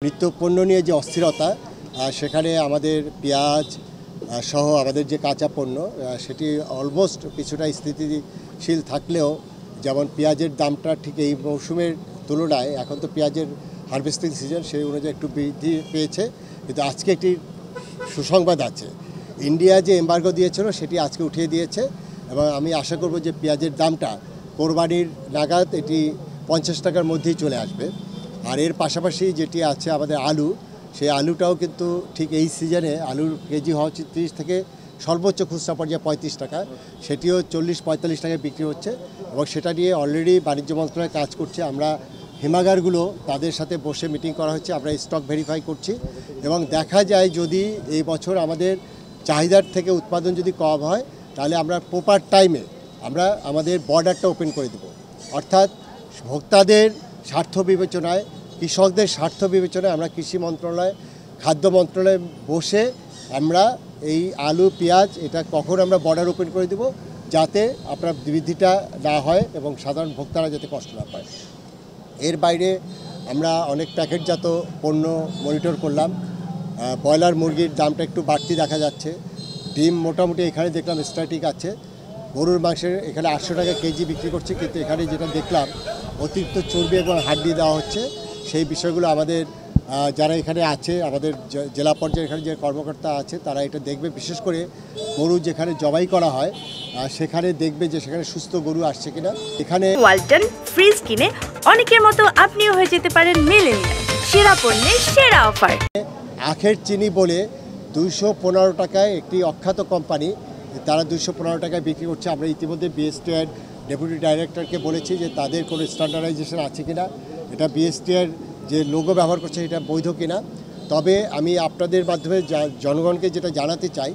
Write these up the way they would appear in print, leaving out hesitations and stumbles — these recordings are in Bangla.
নিত্যপণ্য নিয়ে যে অস্থিরতা সেখানে আমাদের পেঁয়াজ সহ আমাদের যে কাঁচা পণ্য সেটি অলমোস্ট কিছুটা স্থিতিশীল থাকলেও যেমন পেঁয়াজের দামটা ঠিক এই মৌসুমের তুলনায় এখন তো পেঁয়াজের হারভেস্টিং সিজন সেই অনুযায়ী একটু বৃদ্ধি পেয়েছে। কিন্তু আজকে একটি সুসংবাদ আছে, ইন্ডিয়া যে এমবার্গো দিয়েছিল সেটি আজকে উঠিয়ে দিয়েছে এবং আমি আশা করব যে পেঁয়াজের দামটা কোরবানির নাগাদ এটি 50 টাকার মধ্যেই চলে আসবে। আর এর পাশাপাশি যেটি আছে আমাদের আলু, সেই আলুটাও কিন্তু ঠিক এই সিজনে আলুর কেজি হওয়া উচিত 30 থেকে সর্বোচ্চ খুচরা পর্যায়ে 35 টাকা, সেটিও 40-45 টাকায় বিক্রি হচ্ছে এবং সেটা নিয়ে অলরেডি বাণিজ্য মন্ত্রণালয় কাজ করছে। আমরা হিমাগারগুলো তাদের সাথে বসে মিটিং করা হচ্ছে, আমরা স্টক ভেরিফাই করছি এবং দেখা যায় যদি এই বছর আমাদের চাহিদার থেকে উৎপাদন যদি কম হয় তাহলে আমরা প্রপার টাইমে আমরা আমাদের বর্ডারটা ওপেন করে দেব। অর্থাৎ ভোক্তাদের স্বার্থ বিবেচনায়, কৃষকদের স্বার্থ বিবেচনায় আমরা কৃষি মন্ত্রণালয়, খাদ্য মন্ত্রণালয়ে বসে আমরা এই আলু পেঁয়াজ এটা কখন আমরা বর্ডার ওপেন করে দেব যাতে আপনার বৃদ্ধিটা না হয় এবং সাধারণ ভোক্তারা যাতে কষ্ট না পায়। এর বাইরে আমরা অনেক প্যাকেটজাত পণ্য মনিটর করলাম। ব্রয়লার মুরগির দামটা একটু বাড়তি দেখা যাচ্ছে, ডিম মোটামুটি এখানে দেখলাম স্ট্যাটিক আছে, গরুর মাংসের এখানে 800 টাকা কেজি বিক্রি করছে, কিন্তু এখানে যেটা দেখলাম অতিরিক্ত চর্বি এবং হাড্ডি দেওয়া হচ্ছে। সেই বিষয়গুলো আমাদের যারা এখানে আছে, আমাদের জেলা পর্যায়ে এখানে যে কর্মকর্তা আছে তারা এটা দেখবে। বিশেষ করে গরু যেখানে জবাই করা হয় সেখানে দেখবে যে সেখানে সুস্থ গরু আসছে কিনা। এখানে ওয়ালটন ফ্রিজ কিনে অনেকের মতো আপনিও হয়ে যেতে পারেন মিলেনিয়াল সেরা পণ্যের সেরা অফার। আখের চিনি বলে 215 টাকায় একটি অখ্যাত কোম্পানি, তারা 215 টাকায় বিক্রি করছে। আমরা ইতিমধ্যে বিএসটি এর ডেপুটি ডাইরেক্টরকে বলেছি যে তাদের কোনো স্ট্যান্ডার্ডাইজেশন আছে কিনা, এটা বিএসটি এর যে লোগো ব্যবহার করছে এটা বৈধ কিনা। তবে আমি আপনাদের মাধ্যমে জনগণকে যেটা জানাতে চাই,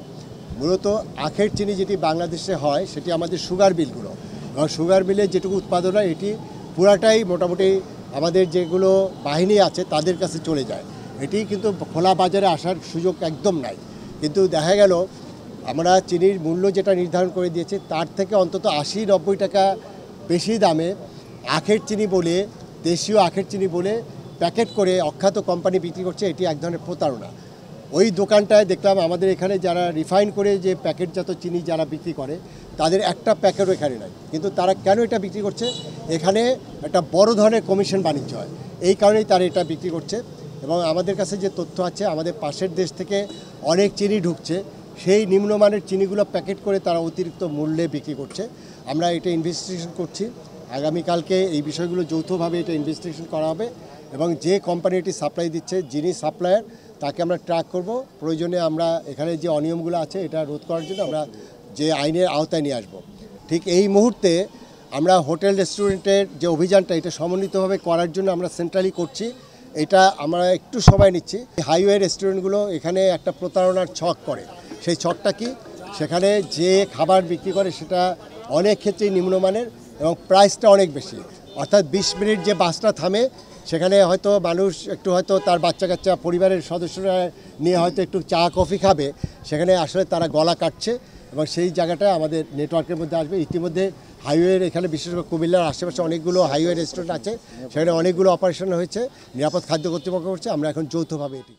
মূলত আখের চিনি যেটি বাংলাদেশে হয় সেটি আমাদের সুগার মিলগুলো, এবং সুগার মিলে যেটুকু উৎপাদন হয় এটি পুরাটাই মোটামুটি আমাদের যেগুলো বাহিনী আছে তাদের কাছে চলে যায়। এটি কিন্তু খোলা বাজারে আসার সুযোগ একদম নাই। কিন্তু দেখা গেল আমরা চিনির মূল্য যেটা নির্ধারণ করে দিয়েছি তার থেকে অন্তত 80-90 টাকা বেশি দামে আখের চিনি বলে, দেশীয় আখের চিনি বলে প্যাকেট করে অখ্যাত কোম্পানি বিক্রি করছে। এটি এক ধরনের প্রতারণা। ওই দোকানটায় দেখলাম আমাদের এখানে যারা রিফাইন করে যে প্যাকেটজাত চিনি যারা বিক্রি করে তাদের একটা প্যাকেটও এখানে নাই। কিন্তু তারা কেন এটা বিক্রি করছে, এখানে একটা বড় ধরনের কমিশন বাণিজ্য হয়, এই কারণেই তারা এটা বিক্রি করছে। এবং আমাদের কাছে যে তথ্য আছে আমাদের পাশের দেশ থেকে অনেক চিনি ঢুকছে, সেই নিম্নমানের চিনিগুলো প্যাকেট করে তারা অতিরিক্ত মূল্যে বিক্রি করছে। আমরা এটা ইনভেস্টিগেশন করছি, আগামীকালকে এই বিষয়গুলো যৌথভাবে এটা ইনভেস্টিগেশন করা হবে এবং যে কোম্পানিটি সাপ্লাই দিচ্ছে, যিনি সাপ্লায়ার, তাকে আমরা ট্র্যাক করব। প্রয়োজনে আমরা এখানে যে অনিয়মগুলো আছে এটা রোধ করার জন্য আমরা যে আইনের আওতায় নিয়ে আসব। ঠিক এই মুহূর্তে আমরা হোটেল রেস্টুরেন্টের যে অভিযানটা এটা সমন্বিতভাবে করার জন্য আমরা সেন্ট্রালি করছি। এটা আমরা একটু সময় নিচ্ছি। হাইওয়ে রেস্টুরেন্টগুলো এখানে একটা প্রতারণার ছক করে। সেই ছকটা কি, সেখানে যে খাবার বিক্রি করে সেটা অনেক ক্ষেত্রেই নিম্নমানের এবং প্রাইসটা অনেক বেশি। অর্থাৎ 20 মিনিট যে বাসটা থামে সেখানে হয়তো মানুষ একটু হয়তো তার বাচ্চা কাচ্চা পরিবারের সদস্যরা নিয়ে হয়তো একটু চা কফি খাবে, সেখানে আসলে তারা গলা কাটছে এবং সেই জায়গাটা আমাদের নেটওয়ার্কের মধ্যে আসবে। ইতিমধ্যে হাইওয়ের এখানে বিশেষ করে কুমিল্লার আশেপাশে অনেকগুলো হাইওয়ে রেস্টুরেন্ট আছে, সেখানে অনেকগুলো অপারেশন হয়েছে, নিরাপদ খাদ্য কর্তৃপক্ষ করছে। আমরা এখন যৌথভাবে এটি